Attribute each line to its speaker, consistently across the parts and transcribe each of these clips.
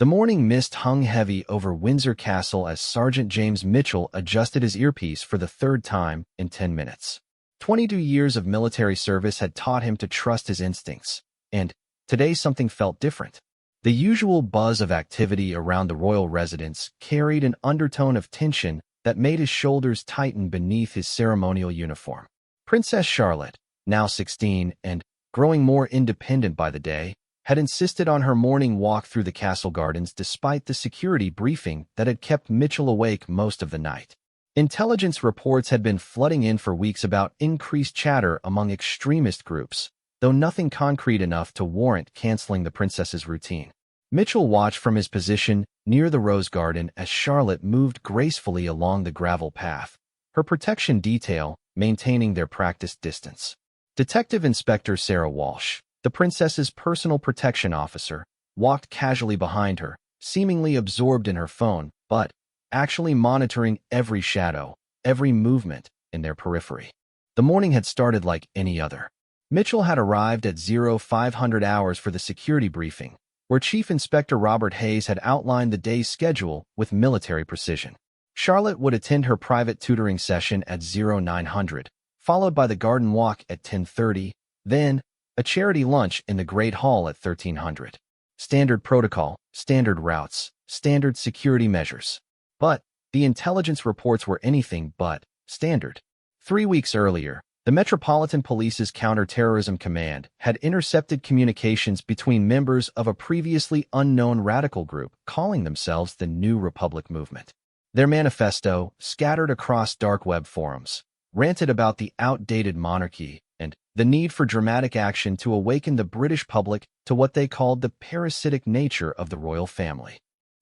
Speaker 1: The morning mist hung heavy over Windsor Castle as Sergeant James Mitchell adjusted his earpiece for the third time in 10 minutes. 22 years of military service had taught him to trust his instincts, and today something felt different. The usual buzz of activity around the royal residence carried an undertone of tension that made his shoulders tighten beneath his ceremonial uniform. Princess Charlotte, now 16 and growing more independent by the day, had insisted on her morning walk through the castle gardens despite the security briefing that had kept Mitchell awake most of the night. Intelligence reports had been flooding in for weeks about increased chatter among extremist groups, though nothing concrete enough to warrant canceling the princess's routine. Mitchell watched from his position near the rose garden as Charlotte moved gracefully along the gravel path, her protection detail maintaining their practiced distance. Detective Inspector Sarah Walsh, the princess's personal protection officer, walked casually behind her, seemingly absorbed in her phone, but actually monitoring every shadow, every movement in their periphery. The morning had started like any other. Mitchell had arrived at 0500 hours for the security briefing, where Chief Inspector Robert Hayes had outlined the day's schedule with military precision. Charlotte would attend her private tutoring session at 0900, followed by the garden walk at 10:30, then a charity lunch in the Great Hall at 1300. Standard protocol, standard routes, standard security measures. But the intelligence reports were anything but standard. 3 weeks earlier, the Metropolitan Police's Counterterrorism Command had intercepted communications between members of a previously unknown radical group calling themselves the New Republic Movement. Their manifesto, scattered across dark web forums, ranted about the outdated monarchy and the need for dramatic action to awaken the British public to what they called the parasitic nature of the royal family.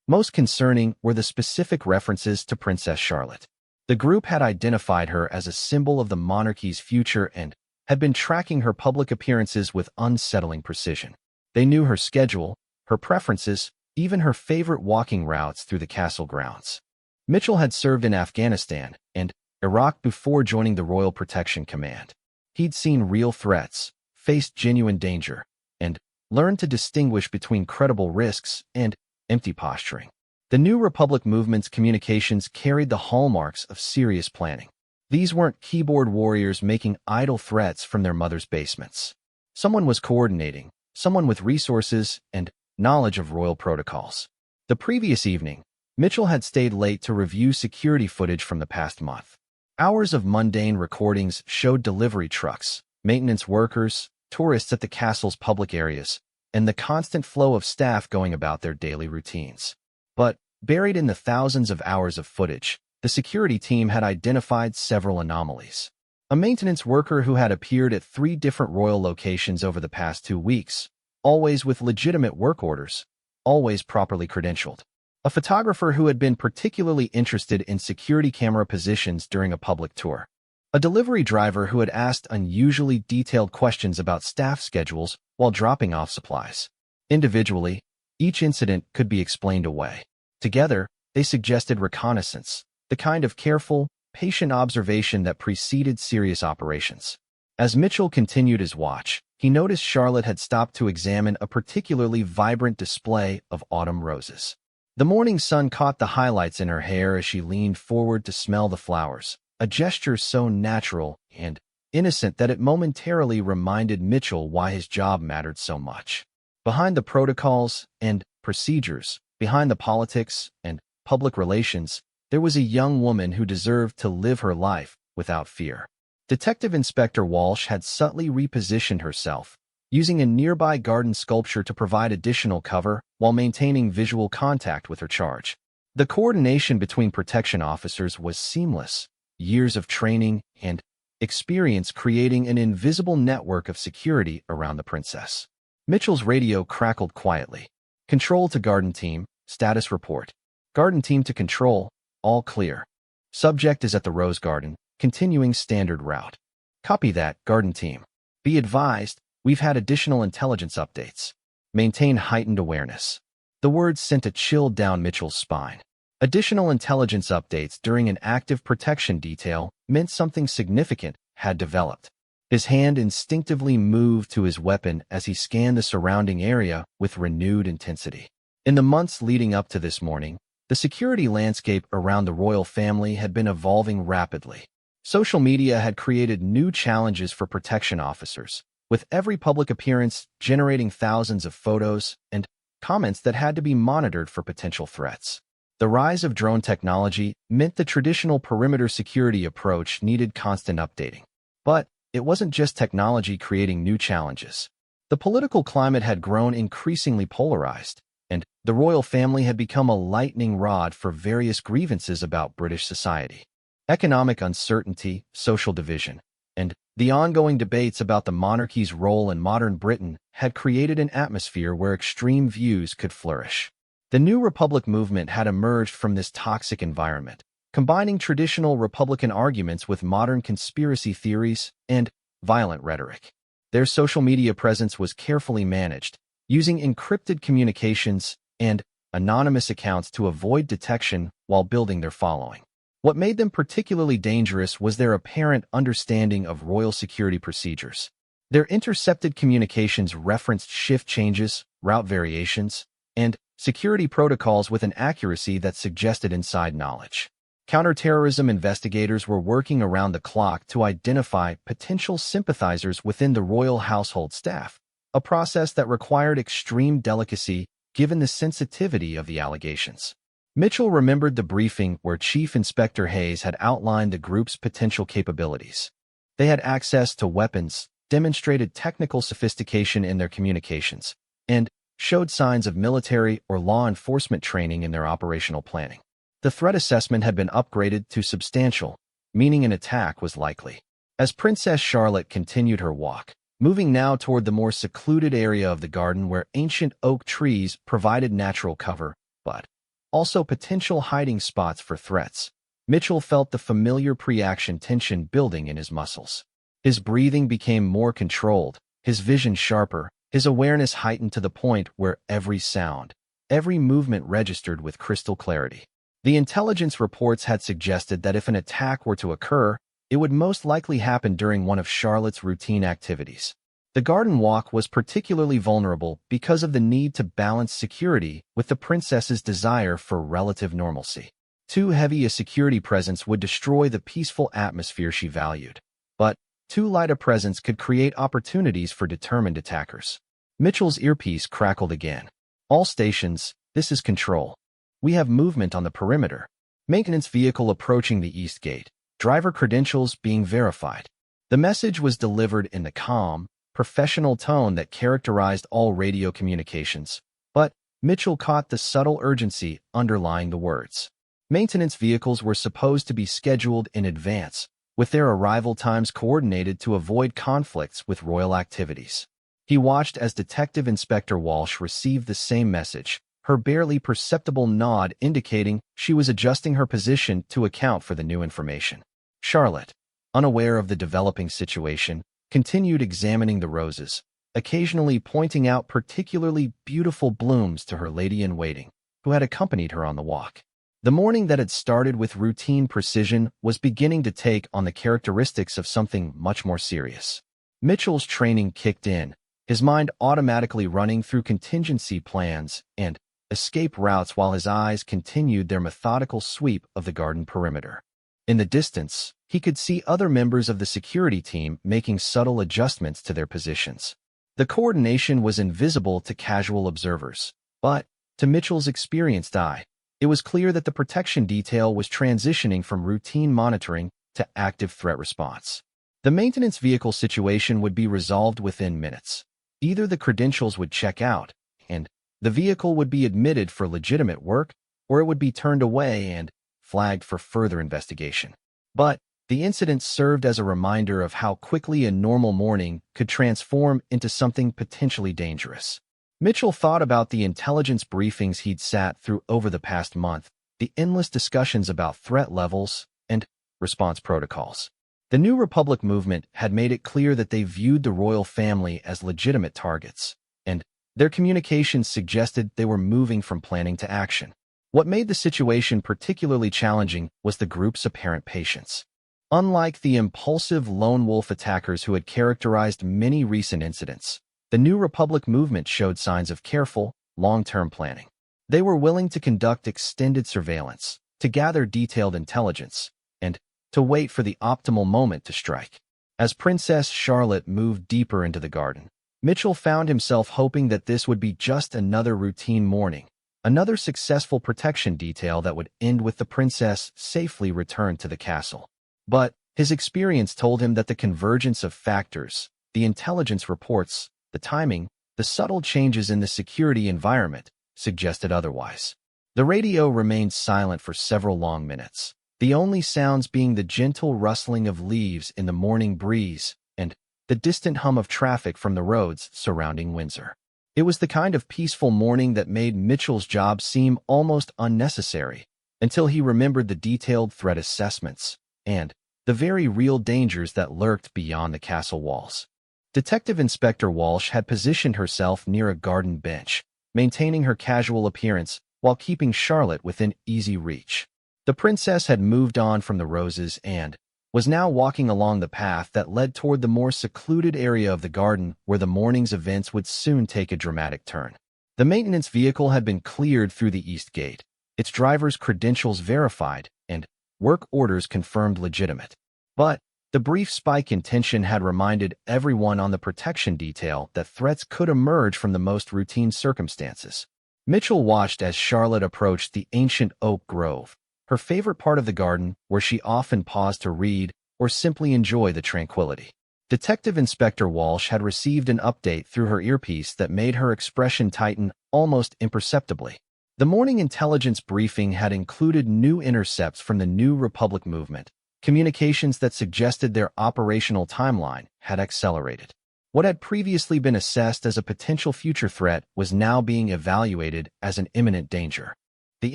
Speaker 1: Most concerning were the specific references to Princess Charlotte. The group had identified her as a symbol of the monarchy's future and had been tracking her public appearances with unsettling precision. They knew her schedule, her preferences, even her favorite walking routes through the castle grounds. Mitchell had served in Afghanistan and Iraq before joining the Royal Protection Command. He'd seen real threats, faced genuine danger, and learned to distinguish between credible risks and empty posturing. The New Republic movement's communications carried the hallmarks of serious planning. These weren't keyboard warriors making idle threats from their mother's basements. Someone was coordinating, someone with resources and knowledge of royal protocols. The previous evening, Mitchell had stayed late to review security footage from the past month. Hours of mundane recordings showed delivery trucks, maintenance workers, tourists at the castle's public areas, and the constant flow of staff going about their daily routines. But buried in the thousands of hours of footage, the security team had identified several anomalies. A maintenance worker who had appeared at 3 different royal locations over the past 2 weeks, always with legitimate work orders, always properly credentialed. A photographer who had been particularly interested in security camera positions during a public tour. A delivery driver who had asked unusually detailed questions about staff schedules while dropping off supplies. Individually, each incident could be explained away. Together, they suggested reconnaissance, the kind of careful, patient observation that preceded serious operations. As Mitchell continued his watch, he noticed Charlotte had stopped to examine a particularly vibrant display of autumn roses. The morning sun caught the highlights in her hair as she leaned forward to smell the flowers, a gesture so natural and innocent that it momentarily reminded Mitchell why his job mattered so much. Behind the protocols and procedures, behind the politics and public relations, there was a young woman who deserved to live her life without fear. Detective Inspector Walsh had subtly repositioned herself, using a nearby garden sculpture to provide additional cover while maintaining visual contact with her charge. The coordination between protection officers was seamless, years of training and experience creating an invisible network of security around the princess. Mitchell's radio crackled quietly. Control to garden team, status report. Garden team to control, all clear. Subject is at the rose garden, continuing standard route. Copy that, garden team. Be advised, we've had additional intelligence updates. Maintain heightened awareness. The words sent a chill down Mitchell's spine. Additional intelligence updates during an active protection detail meant something significant had developed. His hand instinctively moved to his weapon as he scanned the surrounding area with renewed intensity. In the months leading up to this morning, the security landscape around the royal family had been evolving rapidly. Social media had created new challenges for protection officers, with every public appearance generating thousands of photos and comments that had to be monitored for potential threats. The rise of drone technology meant the traditional perimeter security approach needed constant updating. But it wasn't just technology creating new challenges. The political climate had grown increasingly polarized, and the royal family had become a lightning rod for various grievances about British society. Economic uncertainty, social division, and the ongoing debates about the monarchy's role in modern Britain had created an atmosphere where extreme views could flourish. The New Republic movement had emerged from this toxic environment, combining traditional Republican arguments with modern conspiracy theories and violent rhetoric. Their social media presence was carefully managed, using encrypted communications and anonymous accounts to avoid detection while building their following. What made them particularly dangerous was their apparent understanding of royal security procedures. Their intercepted communications referenced shift changes, route variations, and security protocols with an accuracy that suggested inside knowledge. Counterterrorism investigators were working around the clock to identify potential sympathizers within the royal household staff, a process that required extreme delicacy given the sensitivity of the allegations. Mitchell remembered the briefing where Chief Inspector Hayes had outlined the group's potential capabilities. They had access to weapons, demonstrated technical sophistication in their communications, and showed signs of military or law enforcement training in their operational planning. The threat assessment had been upgraded to substantial, meaning an attack was likely. As Princess Charlotte continued her walk, moving now toward the more secluded area of the garden where ancient oak trees provided natural cover, but also potential hiding spots for threats, Mitchell felt the familiar pre-action tension building in his muscles. His breathing became more controlled, his vision sharper, his awareness heightened to the point where every sound, every movement registered with crystal clarity. The intelligence reports had suggested that if an attack were to occur, it would most likely happen during one of Charlotte's routine activities. The garden walk was particularly vulnerable because of the need to balance security with the princess's desire for relative normalcy. Too heavy a security presence would destroy the peaceful atmosphere she valued, but too light a presence could create opportunities for determined attackers. Mitchell's earpiece crackled again. All stations, this is Control. We have movement on the perimeter. Maintenance vehicle approaching the east gate. Driver credentials being verified. The message was delivered in the calm, professional tone that characterized all radio communications, but Mitchell caught the subtle urgency underlying the words. Maintenance vehicles were supposed to be scheduled in advance, with their arrival times coordinated to avoid conflicts with royal activities. He watched as Detective Inspector Walsh received the same message, her barely perceptible nod indicating she was adjusting her position to account for the new information. Charlotte, unaware of the developing situation, continued examining the roses, occasionally pointing out particularly beautiful blooms to her lady-in-waiting, who had accompanied her on the walk. The morning that had started with routine precision was beginning to take on the characteristics of something much more serious. Mitchell's training kicked in, his mind automatically running through contingency plans and escape routes while his eyes continued their methodical sweep of the garden perimeter. In the distance, he could see other members of the security team making subtle adjustments to their positions. The coordination was invisible to casual observers, but to Mitchell's experienced eye, it was clear that the protection detail was transitioning from routine monitoring to active threat response. The maintenance vehicle situation would be resolved within minutes. Either the credentials would check out, and the vehicle would be admitted for legitimate work, or it would be turned away and flagged for further investigation. But the incident served as a reminder of how quickly a normal morning could transform into something potentially dangerous. Mitchell thought about the intelligence briefings he'd sat through over the past month, the endless discussions about threat levels and response protocols. The New Republic movement had made it clear that they viewed the royal family as legitimate targets, and their communications suggested they were moving from planning to action. What made the situation particularly challenging was the group's apparent patience. Unlike the impulsive lone wolf attackers who had characterized many recent incidents, the New Republic movement showed signs of careful, long-term planning. They were willing to conduct extended surveillance, to gather detailed intelligence, and to wait for the optimal moment to strike. As Princess Charlotte moved deeper into the garden, Mitchell found himself hoping that this would be just another routine morning, another successful protection detail that would end with the princess safely returned to the castle. But his experience told him that the convergence of factors, the intelligence reports, the timing, the subtle changes in the security environment, suggested otherwise. The radio remained silent for several long minutes, the only sounds being the gentle rustling of leaves in the morning breeze and the distant hum of traffic from the roads surrounding Windsor. It was the kind of peaceful morning that made Mitchell's job seem almost unnecessary, until he remembered the detailed threat assessments and the very real dangers that lurked beyond the castle walls. Detective Inspector Walsh had positioned herself near a garden bench, maintaining her casual appearance while keeping Charlotte within easy reach. The princess had moved on from the roses and was now walking along the path that led toward the more secluded area of the garden where the morning's events would soon take a dramatic turn. The maintenance vehicle had been cleared through the east gate, its driver's credentials verified, and work orders confirmed legitimate. But the brief spike in tension had reminded everyone on the protection detail that threats could emerge from the most routine circumstances. Mitchell watched as Charlotte approached the ancient oak grove, her favorite part of the garden where she often paused to read or simply enjoy the tranquility. Detective Inspector Walsh had received an update through her earpiece that made her expression tighten almost imperceptibly. The morning intelligence briefing had included new intercepts from the New Republic movement, communications that suggested their operational timeline had accelerated. What had previously been assessed as a potential future threat was now being evaluated as an imminent danger. The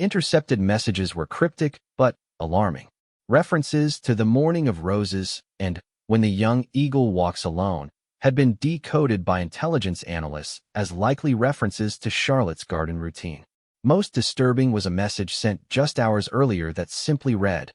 Speaker 1: intercepted messages were cryptic but alarming. References to the morning of roses and when the young eagle walks alone had been decoded by intelligence analysts as likely references to Charlotte's garden routine. Most disturbing was a message sent just hours earlier that simply read,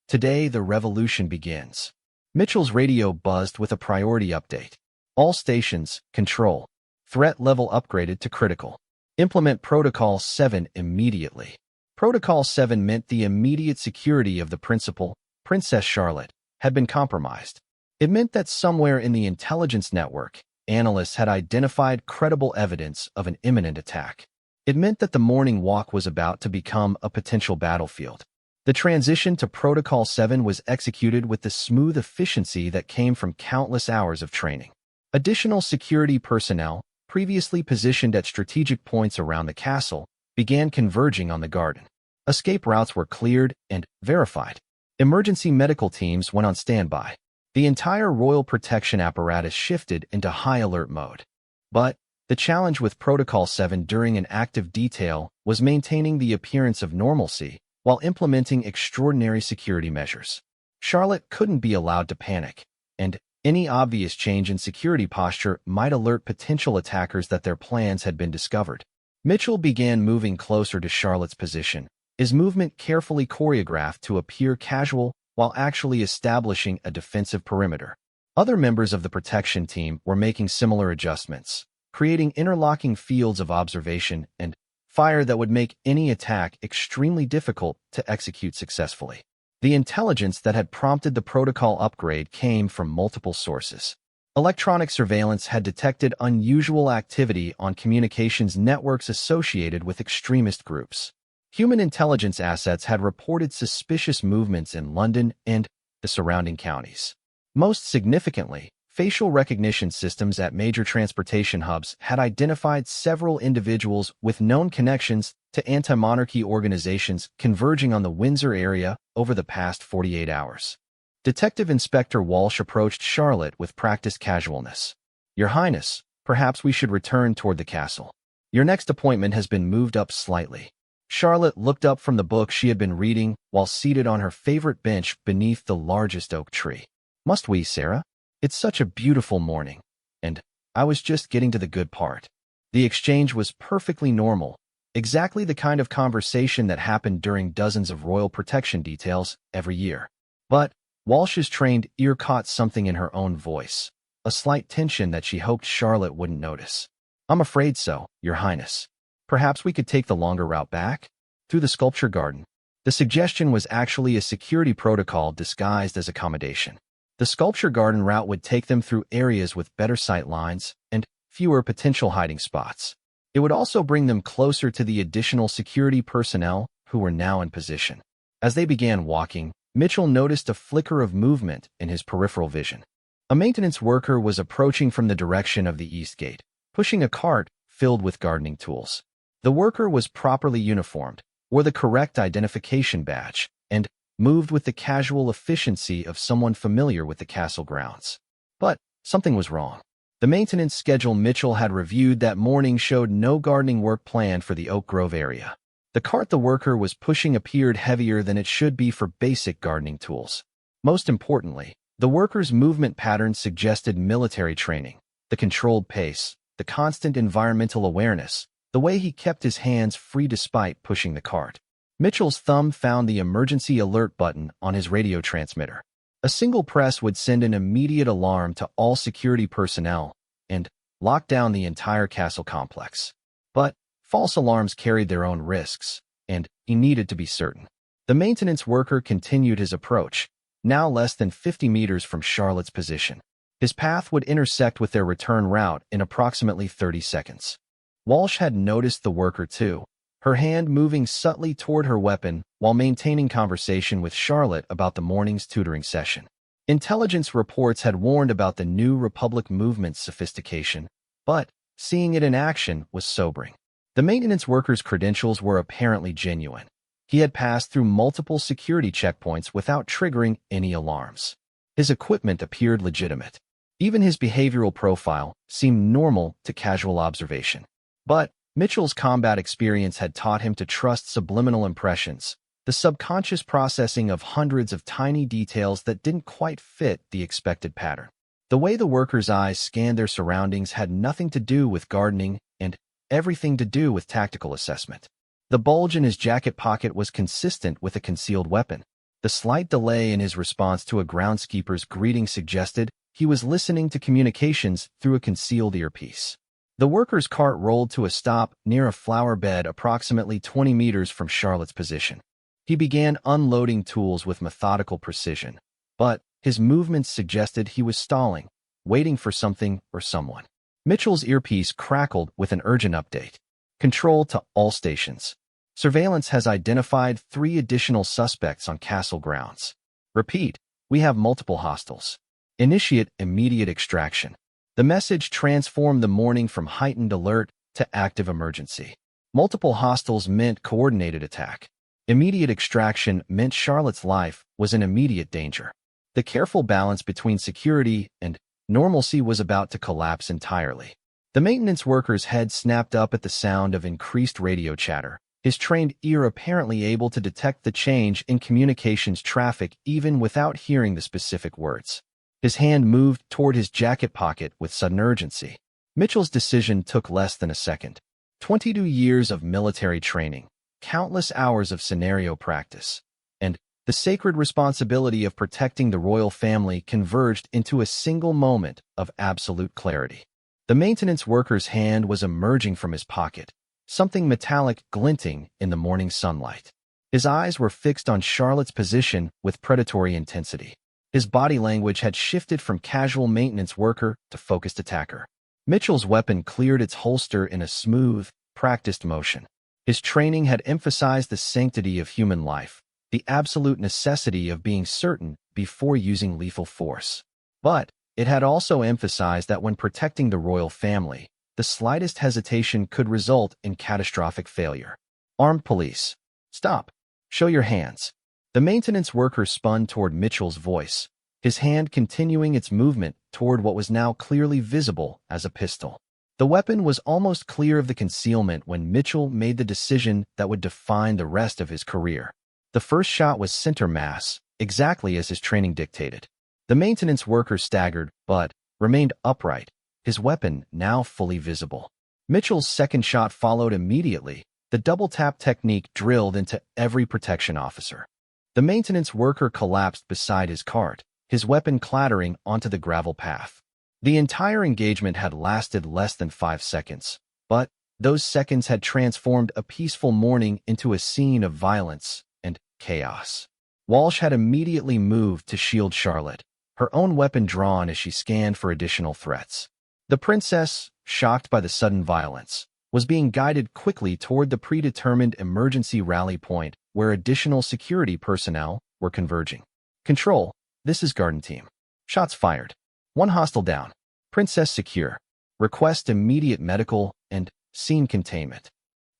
Speaker 1: "Today the revolution begins." Mitchell's radio buzzed with a priority update. All stations, control. Threat level upgraded to critical. Implement Protocol 7 immediately. Protocol 7 meant the immediate security of the principal, Princess Charlotte, had been compromised. It meant that somewhere in the intelligence network, analysts had identified credible evidence of an imminent attack. It meant that the morning walk was about to become a potential battlefield. The transition to Protocol 7 was executed with the smooth efficiency that came from countless hours of training. Additional security personnel, previously positioned at strategic points around the castle, began converging on the garden. Escape routes were cleared and verified. Emergency medical teams went on standby. The entire royal protection apparatus shifted into high alert mode. But the challenge with Protocol 7 during an active detail was maintaining the appearance of normalcy while implementing extraordinary security measures. Charlotte couldn't be allowed to panic, and any obvious change in security posture might alert potential attackers that their plans had been discovered. Mitchell began moving closer to Charlotte's position, his movement carefully choreographed to appear casual while actually establishing a defensive perimeter. Other members of the protection team were making similar adjustments, creating interlocking fields of observation and fire that would make any attack extremely difficult to execute successfully. The intelligence that had prompted the protocol upgrade came from multiple sources. Electronic surveillance had detected unusual activity on communications networks associated with extremist groups. Human intelligence assets had reported suspicious movements in London and the surrounding counties. Most significantly, facial recognition systems at major transportation hubs had identified several individuals with known connections to anti-monarchy organizations converging on the Windsor area over the past 48 hours. Detective Inspector Walsh approached Charlotte with practiced casualness. "Your Highness, perhaps we should return toward the castle. Your next appointment has been moved up slightly." Charlotte looked up from the book she had been reading while seated on her favorite bench beneath the largest oak tree. "Must we, Sarah? It's such a beautiful morning, and I was just getting to the good part." The exchange was perfectly normal, exactly the kind of conversation that happened during dozens of royal protection details every year. But Walsh's trained ear caught something in her own voice, a slight tension that she hoped Charlotte wouldn't notice. "I'm afraid so, Your Highness." Perhaps we could take the longer route back? Through the sculpture garden. The suggestion was actually a security protocol disguised as accommodation. The sculpture garden route would take them through areas with better sight lines and fewer potential hiding spots. It would also bring them closer to the additional security personnel who were now in position. As they began walking, Mitchell noticed a flicker of movement in his peripheral vision. A maintenance worker was approaching from the direction of the east gate, pushing a cart filled with gardening tools. The worker was properly uniformed, wore the correct identification badge, and moved with the casual efficiency of someone familiar with the castle grounds. But something was wrong. The maintenance schedule Mitchell had reviewed that morning showed no gardening work planned for the Oak Grove area. The cart the worker was pushing appeared heavier than it should be for basic gardening tools. Most importantly, the worker's movement patterns suggested military training, the controlled pace, the constant environmental awareness, the way he kept his hands free despite pushing the cart. Mitchell's thumb found the emergency alert button on his radio transmitter. A single press would send an immediate alarm to all security personnel and lock down the entire castle complex. But false alarms carried their own risks, and he needed to be certain. The maintenance worker continued his approach, now less than 50 meters from Charlotte's position. His path would intersect with their return route in approximately 30 seconds. Walsh had noticed the worker too, her hand moving subtly toward her weapon while maintaining conversation with Charlotte about the morning's tutoring session. Intelligence reports had warned about the New Republic movement's sophistication, but seeing it in action was sobering. The maintenance worker's credentials were apparently genuine. He had passed through multiple security checkpoints without triggering any alarms. His equipment appeared legitimate. Even his behavioral profile seemed normal to casual observation. But Mitchell's combat experience had taught him to trust subliminal impressions, the subconscious processing of hundreds of tiny details that didn't quite fit the expected pattern. The way the worker's eyes scanned their surroundings had nothing to do with gardening and everything to do with tactical assessment. The bulge in his jacket pocket was consistent with a concealed weapon. The slight delay in his response to a groundskeeper's greeting suggested he was listening to communications through a concealed earpiece. The worker's cart rolled to a stop near a flower bed approximately 20 meters from Charlotte's position. He began unloading tools with methodical precision, but his movements suggested he was stalling, waiting for something or someone. Mitchell's earpiece crackled with an urgent update. Control to all stations. Surveillance has identified 3 additional suspects on castle grounds. Repeat, we have multiple hostiles. Initiate immediate extraction. The message transformed the morning from heightened alert to active emergency. Multiple hostiles meant coordinated attack. Immediate extraction meant Charlotte's life was in immediate danger. The careful balance between security and normalcy was about to collapse entirely. The maintenance worker's head snapped up at the sound of increased radio chatter, his trained ear apparently able to detect the change in communications traffic even without hearing the specific words. His hand moved toward his jacket pocket with sudden urgency. Mitchell's decision took less than a second. 22 years of military training, countless hours of scenario practice, and the sacred responsibility of protecting the royal family converged into a single moment of absolute clarity. The maintenance worker's hand was emerging from his pocket, something metallic glinting in the morning sunlight. His eyes were fixed on Charlotte's position with predatory intensity. His body language had shifted from casual maintenance worker to focused attacker. Mitchell's weapon cleared its holster in a smooth, practiced motion. His training had emphasized the sanctity of human life, the absolute necessity of being certain before using lethal force. But it had also emphasized that when protecting the royal family, the slightest hesitation could result in catastrophic failure. Armed police. Stop. Show your hands. The maintenance worker spun toward Mitchell's voice, his hand continuing its movement toward what was now clearly visible as a pistol. The weapon was almost clear of the concealment when Mitchell made the decision that would define the rest of his career. The first shot was center mass, exactly as his training dictated. The maintenance worker staggered, but remained upright, his weapon now fully visible. Mitchell's second shot followed immediately, the double-tap technique drilled into every protection officer. The maintenance worker collapsed beside his cart, his weapon clattering onto the gravel path. The entire engagement had lasted less than 5 seconds, but Those seconds had transformed a peaceful morning into a scene of violence and chaos. Walsh had immediately moved to shield Charlotte, her own weapon drawn as she scanned for additional threats. The princess, shocked by the sudden violence, was being guided quickly toward the predetermined emergency rally point where additional security personnel were converging. Control, this is Garden Team. Shots fired. One hostile down. Princess secure. Request immediate medical and scene containment.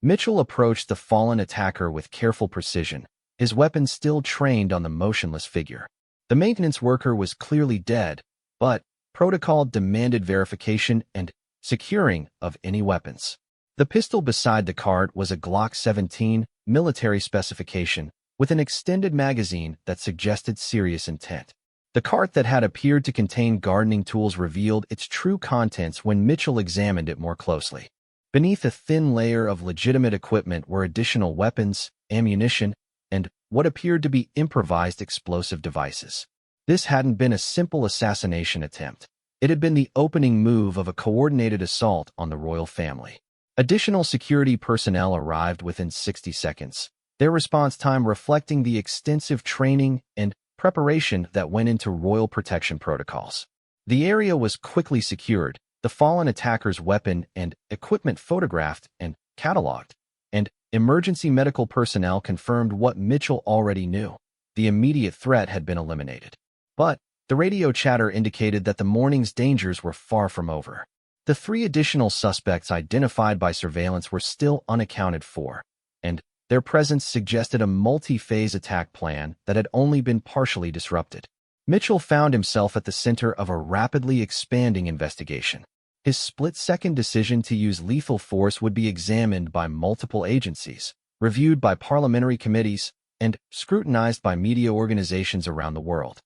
Speaker 1: Mitchell approached the fallen attacker with careful precision, his weapon still trained on the motionless figure. The maintenance worker was clearly dead, but protocol demanded verification and securing of any weapons. The pistol beside the cart was a Glock 17 military specification with an extended magazine that suggested serious intent. The cart that had appeared to contain gardening tools revealed its true contents when Mitchell examined it more closely. Beneath a thin layer of legitimate equipment were additional weapons, ammunition, and what appeared to be improvised explosive devices. This hadn't been a simple assassination attempt. It had been the opening move of a coordinated assault on the royal family. Additional security personnel arrived within 60 seconds, their response time reflecting the extensive training and preparation that went into royal protection protocols. The area was quickly secured, the fallen attacker's weapon and equipment photographed and cataloged, and emergency medical personnel confirmed what Mitchell already knew. The immediate threat had been eliminated. But the radio chatter indicated that the morning's dangers were far from over. The 3 additional suspects identified by surveillance were still unaccounted for, and their presence suggested a multi-phase attack plan that had only been partially disrupted. Mitchell found himself at the center of a rapidly expanding investigation. His split-second decision to use lethal force would be examined by multiple agencies, reviewed by parliamentary committees, and scrutinized by media organizations around the world.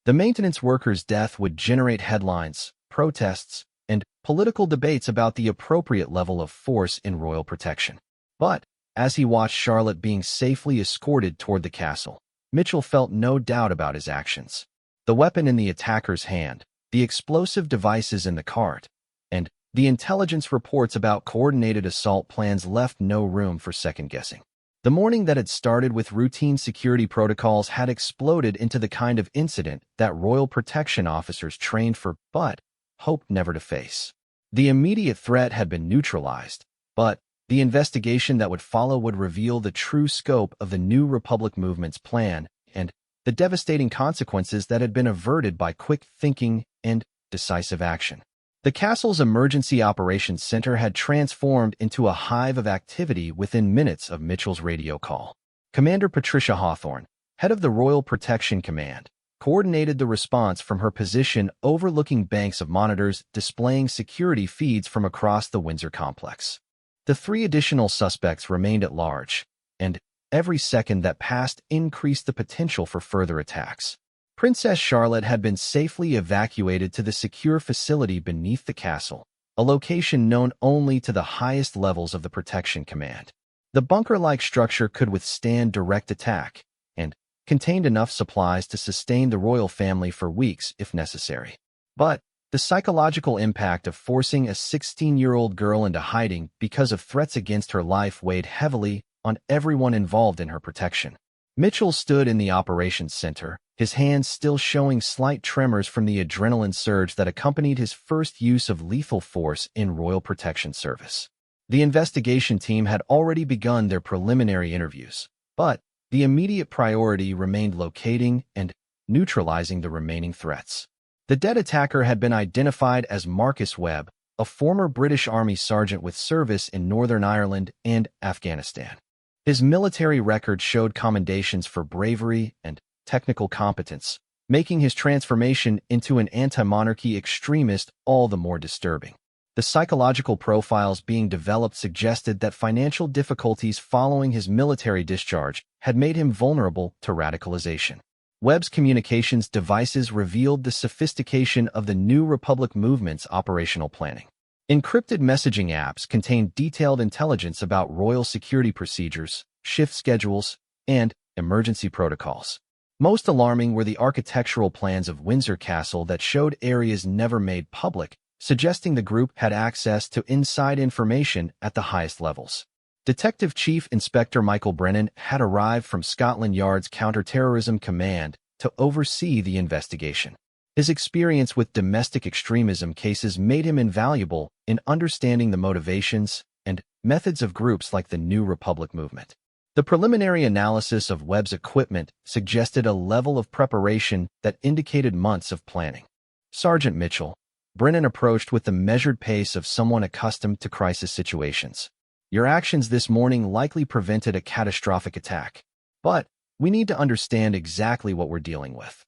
Speaker 1: The maintenance worker's death would generate headlines, protests, and political debates about the appropriate level of force in royal protection. But, as he watched Charlotte being safely escorted toward the castle, Mitchell felt no doubt about his actions. The weapon in the attacker's hand, the explosive devices in the cart, and the intelligence reports about coordinated assault plans left no room for second-guessing. The morning that had started with routine security protocols had exploded into the kind of incident that royal protection officers trained for but hoped never to face. The immediate threat had been neutralized, but the investigation that would follow would reveal the true scope of the New Republic movement's plan and the devastating consequences that had been averted by quick thinking and decisive action. The castle's emergency operations center had transformed into a hive of activity within minutes of Mitchell's radio call. Commander Patricia Hawthorne, head of the Royal Protection Command, coordinated the response from her position overlooking banks of monitors displaying security feeds from across the Windsor complex. The 3 additional suspects remained at large, and every second that passed increased the potential for further attacks. Princess Charlotte had been safely evacuated to the secure facility beneath the castle, a location known only to the highest levels of the Protection Command. The bunker-like structure could withstand direct attack and contained enough supplies to sustain the royal family for weeks if necessary. But the psychological impact of forcing a 16-year-old girl into hiding because of threats against her life weighed heavily on everyone involved in her protection. Mitchell stood in the operations center, his hands still showing slight tremors from the adrenaline surge that accompanied his first use of lethal force in Royal Protection Service. The investigation team had already begun their preliminary interviews, but the immediate priority remained locating and neutralizing the remaining threats. The dead attacker had been identified as Marcus Webb, a former British Army sergeant with service in Northern Ireland and Afghanistan. His military record showed commendations for bravery and technical competence, making his transformation into an anti-monarchy extremist all the more disturbing. The psychological profiles being developed suggested that financial difficulties following his military discharge had made him vulnerable to radicalization. Webb's communications devices revealed the sophistication of the New Republic movement's operational planning. Encrypted messaging apps contained detailed intelligence about royal security procedures, shift schedules, and emergency protocols. Most alarming were the architectural plans of Windsor Castle that showed areas never made public, suggesting the group had access to inside information at the highest levels. Detective Chief Inspector Michael Brennan had arrived from Scotland Yard's Counter-Terrorism Command to oversee the investigation. His experience with domestic extremism cases made him invaluable in understanding the motivations and methods of groups like the New Republic movement. The preliminary analysis of Webb's equipment suggested a level of preparation that indicated months of planning. Sergeant Mitchell, Brennan approached with the measured pace of someone accustomed to crisis situations. Your actions this morning likely prevented a catastrophic attack. But we need to understand exactly what we're dealing with.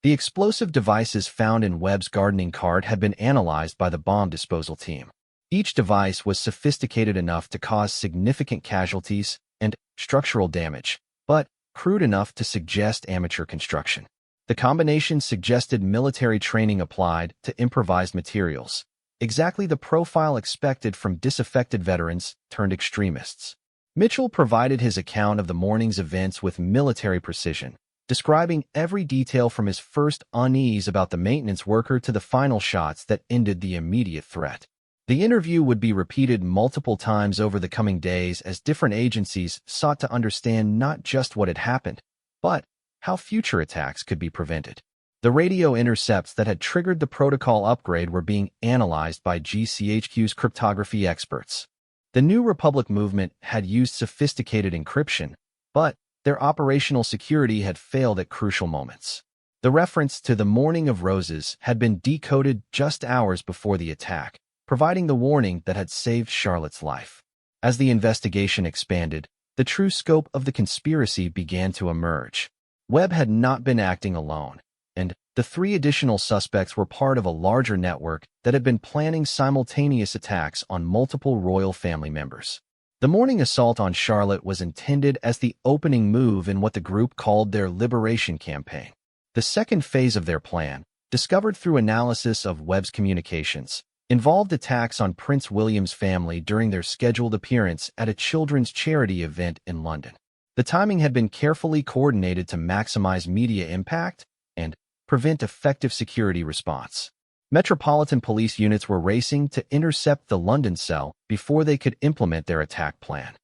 Speaker 1: The explosive devices found in Webb's gardening cart had been analyzed by the bomb disposal team. Each device was sophisticated enough to cause significant casualties and structural damage, but crude enough to suggest amateur construction. The combination suggested military training applied to improvised materials, exactly the profile expected from disaffected veterans turned extremists. Mitchell provided his account of the morning's events with military precision, describing every detail from his first unease about the maintenance worker to the final shots that ended the immediate threat. The interview would be repeated multiple times over the coming days as different agencies sought to understand not just what had happened, but how future attacks could be prevented. The radio intercepts that had triggered the protocol upgrade were being analyzed by GCHQ's cryptography experts. The New Republic movement had used sophisticated encryption, but their operational security had failed at crucial moments. The reference to the Morning of Roses had been decoded just hours before the attack, providing the warning that had saved Charlotte's life. As the investigation expanded, the true scope of the conspiracy began to emerge. Webb had not been acting alone, and the three additional suspects were part of a larger network that had been planning simultaneous attacks on multiple royal family members. The morning assault on Charlotte was intended as the opening move in what the group called their liberation campaign. The second phase of their plan, discovered through analysis of Webb's communications, involved attacks on Prince William's family during their scheduled appearance at a children's charity event in London. The timing had been carefully coordinated to maximize media impact and prevent effective security response. Metropolitan police units were racing to intercept the London cell before they could implement their attack plan.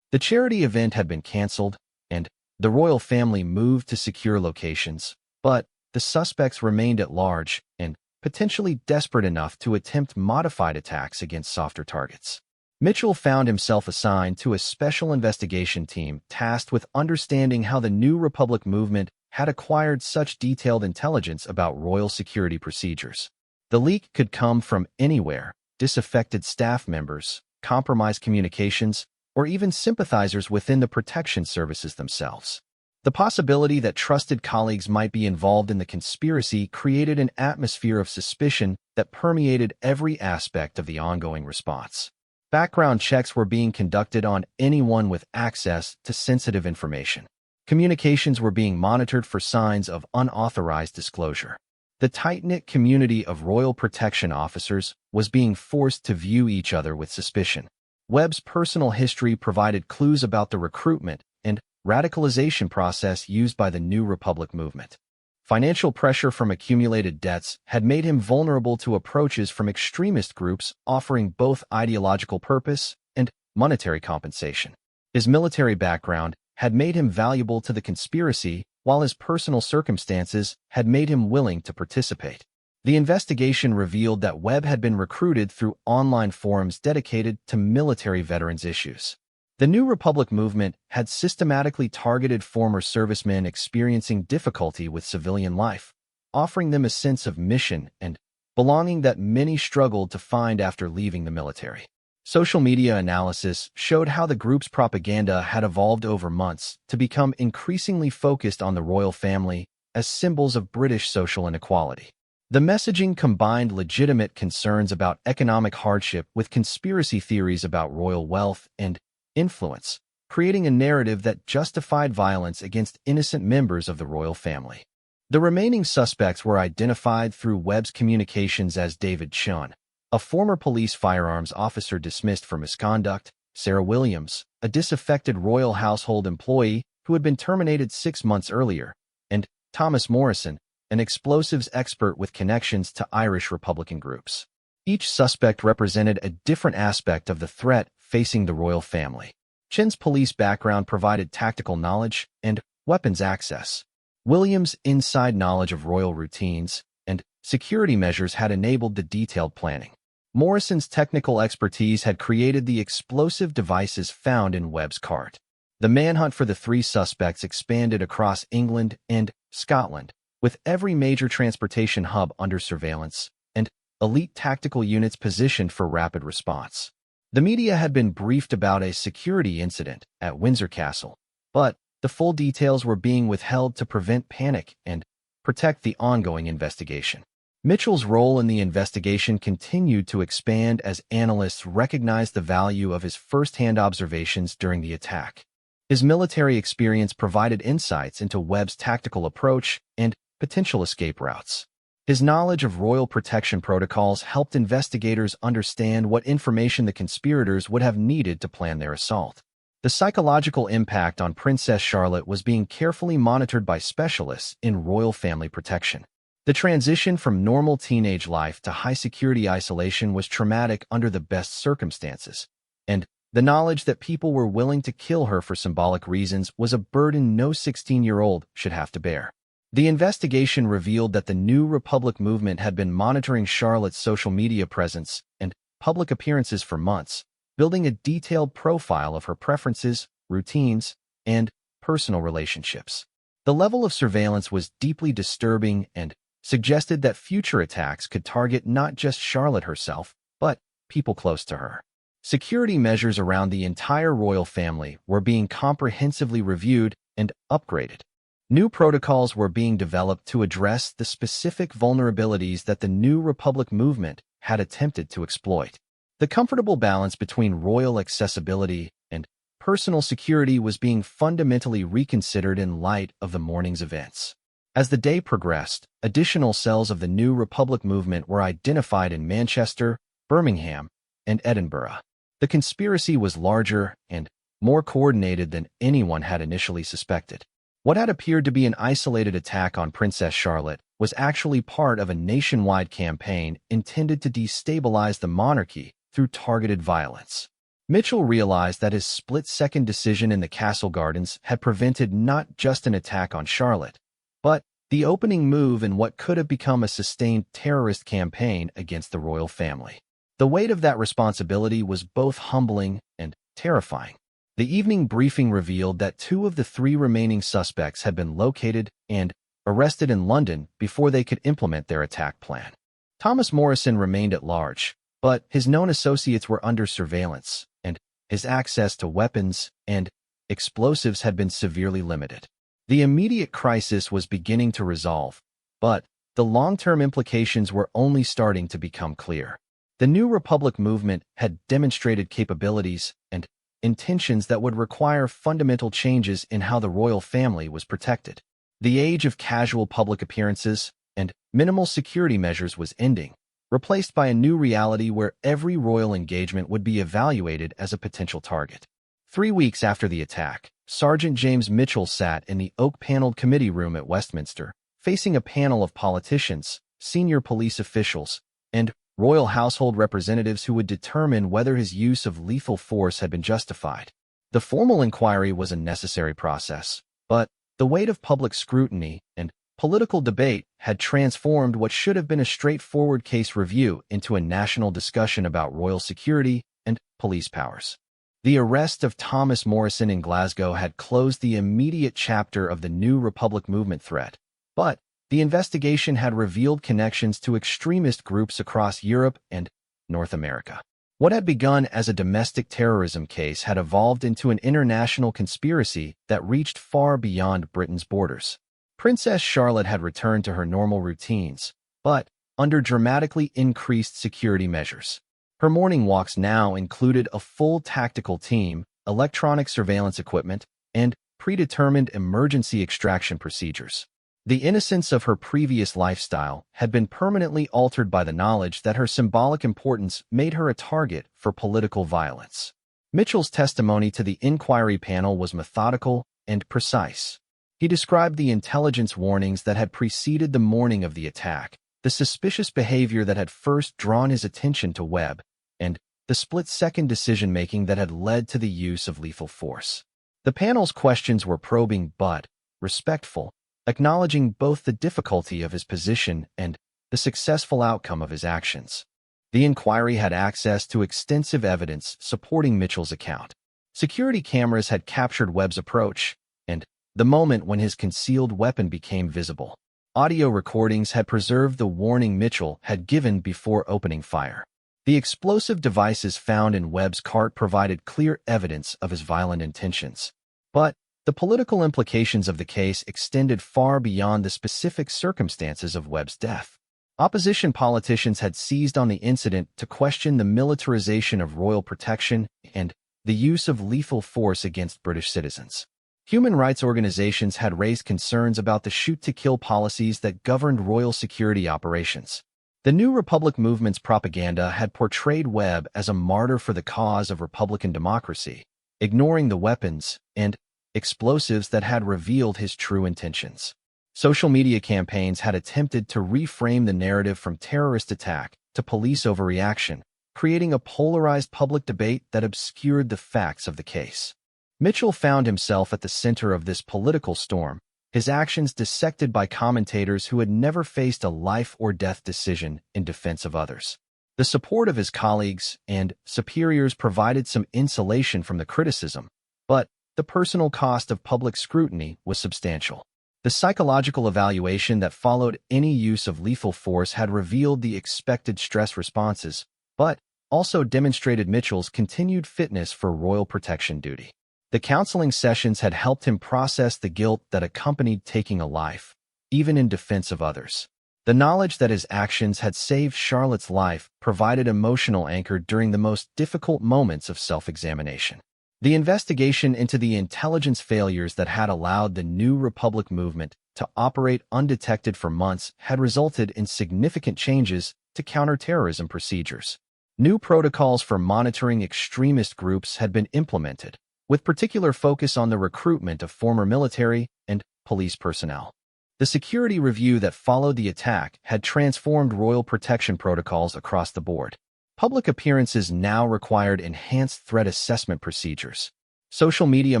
Speaker 1: The charity event had been cancelled, and the royal family moved to secure locations, but the suspects remained at large and potentially desperate enough to attempt modified attacks against softer targets. Mitchell found himself assigned to a special investigation team tasked with understanding how the New Republic movement had acquired such detailed intelligence about royal security procedures. The leak could come from anywhere: disaffected staff members, compromised communications, or even sympathizers within the protection services themselves. The possibility that trusted colleagues might be involved in the conspiracy created an atmosphere of suspicion that permeated every aspect of the ongoing response. Background checks were being conducted on anyone with access to sensitive information. Communications were being monitored for signs of unauthorized disclosure. The tight-knit community of royal protection officers was being forced to view each other with suspicion. Webb's personal history provided clues about the recruitment and radicalization process used by the New Republic movement. Financial pressure from accumulated debts had made him vulnerable to approaches from extremist groups offering both ideological purpose and monetary compensation. His military background had made him valuable to the conspiracy, while his personal circumstances had made him willing to participate. The investigation revealed that Webb had been recruited through online forums dedicated to military veterans issues. The New Republic movement had systematically targeted former servicemen experiencing difficulty with civilian life, offering them a sense of mission and belonging that many struggled to find after leaving the military. Social media analysis showed how the group's propaganda had evolved over months to become increasingly focused on the royal family as symbols of British social inequality. The messaging combined legitimate concerns about economic hardship with conspiracy theories about royal wealth and influence, creating a narrative that justified violence against innocent members of the royal family. The remaining suspects were identified through Webb's communications as David Chun, a former police firearms officer dismissed for misconduct; Sarah Williams, a disaffected royal household employee who had been terminated 6 months earlier; and Thomas Morrison, an explosives expert with connections to Irish Republican groups. Each suspect represented a different aspect of the threat facing the royal family. Chin's police background provided tactical knowledge and weapons access. William's inside knowledge of royal routines and security measures had enabled the detailed planning. Morrison's technical expertise had created the explosive devices found in Webb's cart. The manhunt for the three suspects expanded across England and Scotland, with every major transportation hub under surveillance and elite tactical units positioned for rapid response. The media had been briefed about a security incident at Windsor Castle, but the full details were being withheld to prevent panic and protect the ongoing investigation. Mitchell's role in the investigation continued to expand as analysts recognized the value of his first-hand observations during the attack. His military experience provided insights into Webb's tactical approach and potential escape routes. His knowledge of royal protection protocols helped investigators understand what information the conspirators would have needed to plan their assault. The psychological impact on Princess Charlotte was being carefully monitored by specialists in royal family protection. The transition from normal teenage life to high-security isolation was traumatic under the best circumstances, and the knowledge that people were willing to kill her for symbolic reasons was a burden no 16-year-old should have to bear. The investigation revealed that the New Republic movement had been monitoring Charlotte's social media presence and public appearances for months, building a detailed profile of her preferences, routines, and personal relationships. The level of surveillance was deeply disturbing and suggested that future attacks could target not just Charlotte herself, but people close to her. Security measures around the entire royal family were being comprehensively reviewed and upgraded. New protocols were being developed to address the specific vulnerabilities that the New Republic movement had attempted to exploit. The comfortable balance between royal accessibility and personal security was being fundamentally reconsidered in light of the morning's events. As the day progressed, additional cells of the New Republic movement were identified in Manchester, Birmingham, and Edinburgh. The conspiracy was larger and more coordinated than anyone had initially suspected. What had appeared to be an isolated attack on Princess Charlotte was actually part of a nationwide campaign intended to destabilize the monarchy through targeted violence. Mitchell realized that his split-second decision in the castle gardens had prevented not just an attack on Charlotte, but the opening move in what could have become a sustained terrorist campaign against the royal family. The weight of that responsibility was both humbling and terrifying. The evening briefing revealed that 2 of the 3 remaining suspects had been located and arrested in London before they could implement their attack plan. Thomas Morrison remained at large, but his known associates were under surveillance, and his access to weapons and explosives had been severely limited. The immediate crisis was beginning to resolve, but the long-term implications were only starting to become clear. The New Republic movement had demonstrated capabilities and intentions that would require fundamental changes in how the royal family was protected. The age of casual public appearances and minimal security measures was ending, replaced by a new reality where every royal engagement would be evaluated as a potential target. 3 weeks after the attack, Sergeant James Mitchell sat in the oak-paneled committee room at Westminster, facing a panel of politicians, senior police officials, and royal household representatives who would determine whether his use of lethal force had been justified. The formal inquiry was a necessary process, but the weight of public scrutiny and political debate had transformed what should have been a straightforward case review into a national discussion about royal security and police powers. The arrest of Thomas Morrison in Glasgow had closed the immediate chapter of the New Republic movement threat, but the investigation had revealed connections to extremist groups across Europe and North America. What had begun as a domestic terrorism case had evolved into an international conspiracy that reached far beyond Britain's borders. Princess Charlotte had returned to her normal routines, but under dramatically increased security measures. Her morning walks now included a full tactical team, electronic surveillance equipment, and predetermined emergency extraction procedures. The innocence of her previous lifestyle had been permanently altered by the knowledge that her symbolic importance made her a target for political violence. Mitchell's testimony to the inquiry panel was methodical and precise. He described the intelligence warnings that had preceded the morning of the attack, the suspicious behavior that had first drawn his attention to Webb, and the split-second decision-making that had led to the use of lethal force. The panel's questions were probing but respectful, acknowledging both the difficulty of his position and the successful outcome of his actions. The inquiry had access to extensive evidence supporting Mitchell's account. Security cameras had captured Webb's approach, and the moment when his concealed weapon became visible. Audio recordings had preserved the warning Mitchell had given before opening fire. The explosive devices found in Webb's cart provided clear evidence of his violent intentions. But the political implications of the case extended far beyond the specific circumstances of Webb's death. Opposition politicians had seized on the incident to question the militarization of royal protection and the use of lethal force against British citizens. Human rights organizations had raised concerns about the shoot-to-kill policies that governed royal security operations. The New Republic movement's propaganda had portrayed Webb as a martyr for the cause of Republican democracy, ignoring the weapons and explosives that had revealed his true intentions. Social media campaigns had attempted to reframe the narrative from terrorist attack to police overreaction, creating a polarized public debate that obscured the facts of the case. Mitchell found himself at the center of this political storm, his actions dissected by commentators who had never faced a life-or-death decision in defense of others. The support of his colleagues and superiors provided some insulation from the criticism, but the personal cost of public scrutiny was substantial. The psychological evaluation that followed any use of lethal force had revealed the expected stress responses, but also demonstrated Mitchell's continued fitness for royal protection duty. The counseling sessions had helped him process the guilt that accompanied taking a life, even in defense of others. The knowledge that his actions had saved Charlotte's life provided emotional anchor during the most difficult moments of self-examination. The investigation into the intelligence failures that had allowed the New Republic movement to operate undetected for months had resulted in significant changes to counterterrorism procedures. New protocols for monitoring extremist groups had been implemented, with particular focus on the recruitment of former military and police personnel. The security review that followed the attack had transformed royal protection protocols across the board. Public appearances now required enhanced threat assessment procedures. Social media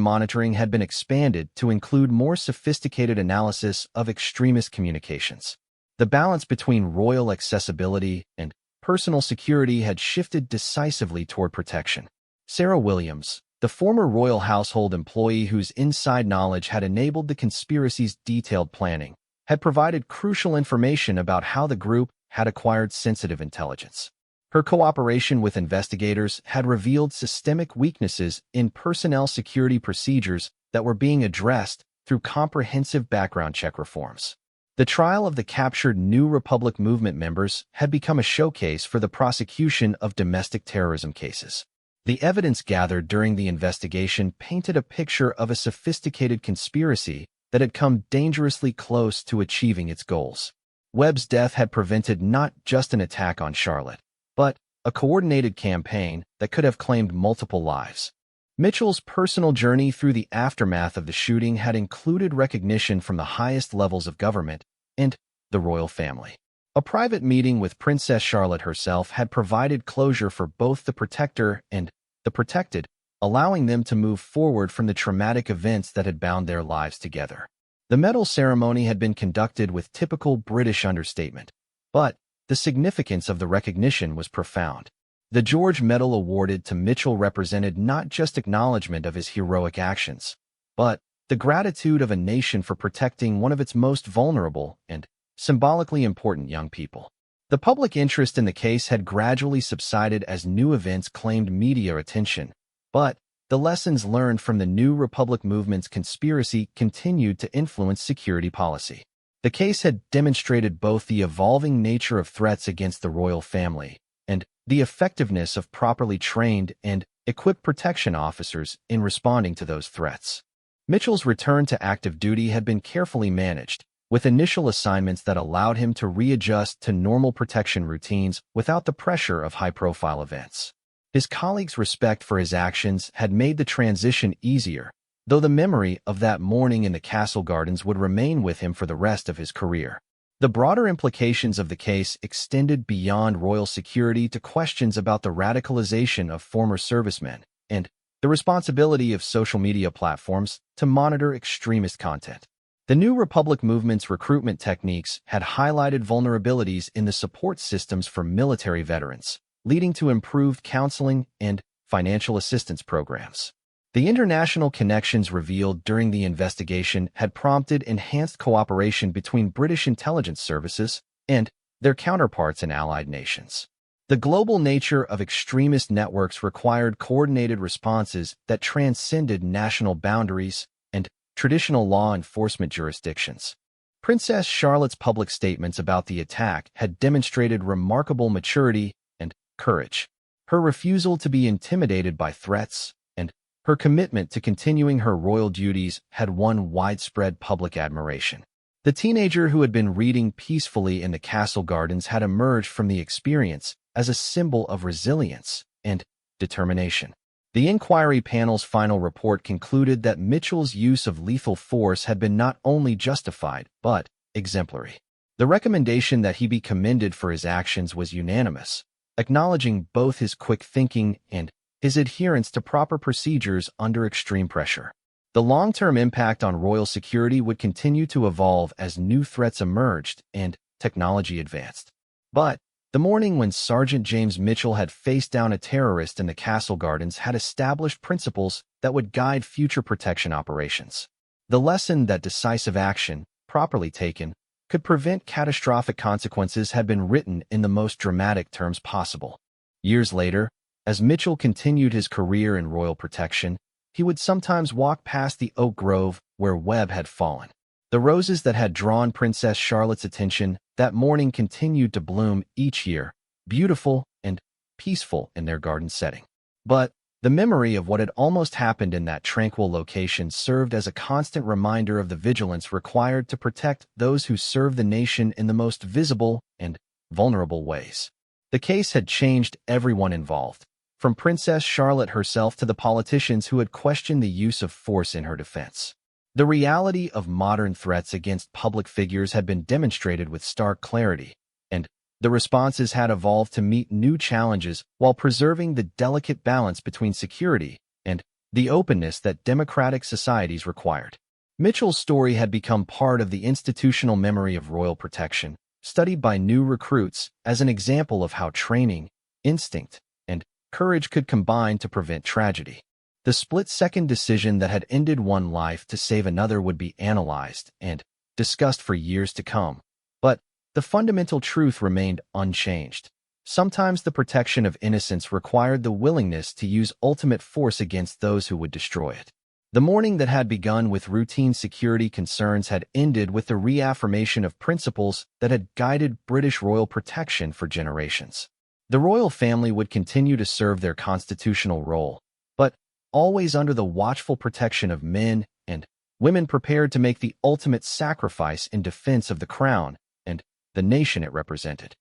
Speaker 1: monitoring had been expanded to include more sophisticated analysis of extremist communications. The balance between royal accessibility and personal security had shifted decisively toward protection. Sarah Williams, the former royal household employee whose inside knowledge had enabled the conspiracy's detailed planning, had provided crucial information about how the group had acquired sensitive intelligence. Her cooperation with investigators had revealed systemic weaknesses in personnel security procedures that were being addressed through comprehensive background check reforms. The trial of the captured New Republic movement members had become a showcase for the prosecution of domestic terrorism cases. The evidence gathered during the investigation painted a picture of a sophisticated conspiracy that had come dangerously close to achieving its goals. Webb's death had prevented not just an attack on Charlotte, but a coordinated campaign that could have claimed multiple lives. Mitchell's personal journey through the aftermath of the shooting had included recognition from the highest levels of government and the royal family. A private meeting with Princess Charlotte herself had provided closure for both the protector and the protected, allowing them to move forward from the traumatic events that had bound their lives together. The medal ceremony had been conducted with typical British understatement, but the significance of the recognition was profound. The George Medal awarded to Mitchell represented not just acknowledgement of his heroic actions, but the gratitude of a nation for protecting one of its most vulnerable and symbolically important young people. The public interest in the case had gradually subsided as new events claimed media attention, but the lessons learned from the New Republic movement's conspiracy continued to influence security policy. The case had demonstrated both the evolving nature of threats against the royal family and the effectiveness of properly trained and equipped protection officers in responding to those threats. Mitchell's return to active duty had been carefully managed, with initial assignments that allowed him to readjust to normal protection routines without the pressure of high-profile events. His colleagues' respect for his actions had made the transition easier, though the memory of that morning in the castle gardens would remain with him for the rest of his career. The broader implications of the case extended beyond royal security to questions about the radicalization of former servicemen and the responsibility of social media platforms to monitor extremist content. The New Republic movement's recruitment techniques had highlighted vulnerabilities in the support systems for military veterans, leading to improved counseling and financial assistance programs. The international connections revealed during the investigation had prompted enhanced cooperation between British intelligence services and their counterparts in allied nations. The global nature of extremist networks required coordinated responses that transcended national boundaries and traditional law enforcement jurisdictions. Princess Charlotte's public statements about the attack had demonstrated remarkable maturity and courage. Her refusal to be intimidated by threats and her commitment to continuing her royal duties had won widespread public admiration. The teenager who had been reading peacefully in the castle gardens had emerged from the experience as a symbol of resilience and determination. The inquiry panel's final report concluded that Mitchell's use of lethal force had been not only justified, but exemplary. The recommendation that he be commended for his actions was unanimous, acknowledging both his quick thinking and his adherence to proper procedures under extreme pressure. The long-term impact on royal security would continue to evolve as new threats emerged and technology advanced. But the morning when Sergeant James Mitchell had faced down a terrorist in the castle gardens had established principles that would guide future protection operations. The lesson that decisive action, properly taken, could prevent catastrophic consequences had been written in the most dramatic terms possible. Years later, as Mitchell continued his career in royal protection, he would sometimes walk past the oak grove where Webb had fallen. The roses that had drawn Princess Charlotte's attention that morning continued to bloom each year, beautiful and peaceful in their garden setting. But the memory of what had almost happened in that tranquil location served as a constant reminder of the vigilance required to protect those who serve the nation in the most visible and vulnerable ways. The case had changed everyone involved, from Princess Charlotte herself to the politicians who had questioned the use of force in her defense. The reality of modern threats against public figures had been demonstrated with stark clarity, and the responses had evolved to meet new challenges while preserving the delicate balance between security and the openness that democratic societies required. Mitchell's story had become part of the institutional memory of royal protection, studied by new recruits as an example of how training, instinct, and courage could combine to prevent tragedy. The split-second decision that had ended one life to save another would be analyzed and discussed for years to come, but the fundamental truth remained unchanged. Sometimes the protection of innocence required the willingness to use ultimate force against those who would destroy it. The morning that had begun with routine security concerns had ended with the reaffirmation of principles that had guided British royal protection for generations. The royal family would continue to serve their constitutional role, but always under the watchful protection of men and women prepared to make the ultimate sacrifice in defense of the crown and the nation it represented.